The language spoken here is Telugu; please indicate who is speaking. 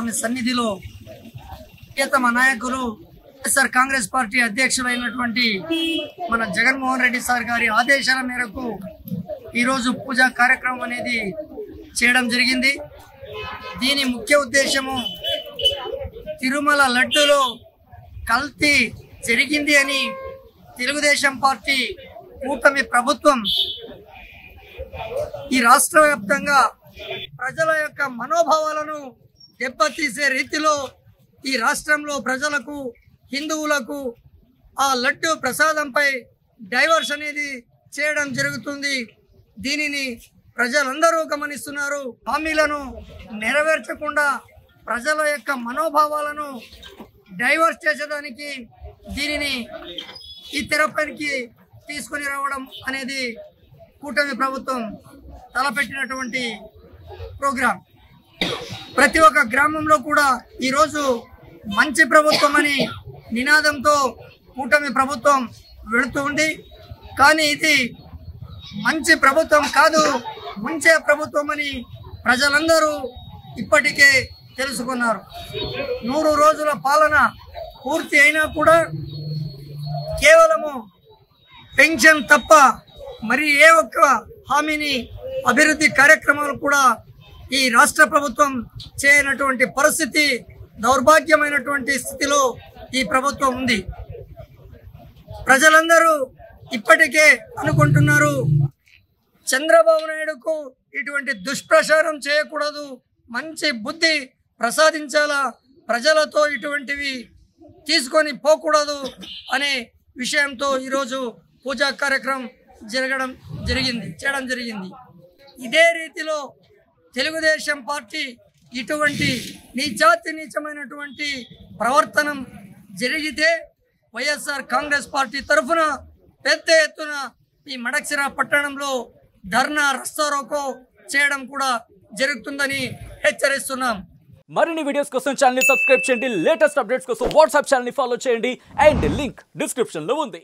Speaker 1: స్వామి సన్నిధిలో ప్రియతమ నాయకులు వైఎస్ఆర్ కాంగ్రెస్ పార్టీ అధ్యక్షులైనటువంటి మన జగన్మోహన్ రెడ్డి సార్ గారి ఆదేశాల మేరకు ఈరోజు పూజా కార్యక్రమం అనేది చేయడం జరిగింది. దీని ముఖ్య ఉద్దేశము తిరుమల లడ్డూలో కల్తీ జరిగింది అని తెలుగుదేశం పార్టీ కూటమి ప్రభుత్వం ఈ రాష్ట్ర వ్యాప్తంగా ప్రజల యొక్క మనోభావాలను దెబ్బతీసే రీతిలో ఈ రాష్ట్రంలో ప్రజలకు, హిందువులకు ఆ లడ్డు ప్రసాదంపై డైవర్స్ అనేది చేయడం జరుగుతుంది. దీనిని ప్రజలందరూ గమనిస్తున్నారు. హామీలను నెరవేర్చకుండా ప్రజల యొక్క మనోభావాలను డైవర్స్ చేసేదానికి దీనిని ఈ తెరపైకి తీసుకొని రావడం అనేది కూటమి ప్రభుత్వం తలపెట్టినటువంటి ప్రోగ్రాం. ప్రతి ఒక్క గ్రామంలో కూడా ఈరోజు మంచి ప్రభుత్వం అని నినాదంతో కూటమి ప్రభుత్వం వెళుతూ ఉంది. కానీ ఇది మంచి ప్రభుత్వం కాదు, ముంచే ప్రభుత్వం అని ప్రజలందరూ ఇప్పటికే తెలుసుకున్నారు. 100 రోజుల పాలన పూర్తి అయినా కూడా కేవలము పెన్షన్ తప్ప మరి ఏ ఒక్క హామీని, అభివృద్ధి కార్యక్రమాలు కూడా ఈ రాష్ట్ర ప్రభుత్వం చేయనటువంటి పరిస్థితి, దౌర్భాగ్యమైనటువంటి స్థితిలో ఈ ప్రభుత్వం ఉంది. ప్రజలందరూ ఇప్పటికే అనుకుంటున్నారు, చంద్రబాబు నాయుడుకు ఇటువంటి దుష్ప్రచారం చేయకూడదు, మంచి బుద్ధి ప్రసాదించాలా, ప్రజలతో ఇటువంటివి తీసుకొని పోకూడదు అనే విషయంతో ఈరోజు పూజా కార్యక్రమం చేయడం జరిగింది. ఇదే రీతిలో తెలుగుదేశం పార్టీ ఇటువంటి నీచమైనటువంటి ప్రవర్తనం జరిగితే వైఎస్ఆర్ కాంగ్రెస్ పార్టీ తరఫున పెద్ద ఎత్తున ఈ మడక్సిర పట్టణంలో ధర్నా, రాస్తారోకో చేయడం కూడా జరుగుతుందని హెచ్చరిస్తున్నాం.
Speaker 2: మరిన్ని వీడియోస్ కోసం ఛానల్ ని సబ్స్క్రైబ్ చేయండి. లేటెస్ట్ అప్డేట్స్ కోసం వాట్సాప్ ఛానల్ ని ఫాలో చేయండి. అండ్ లింక్ డిస్క్రిప్షన్ లో ఉంది.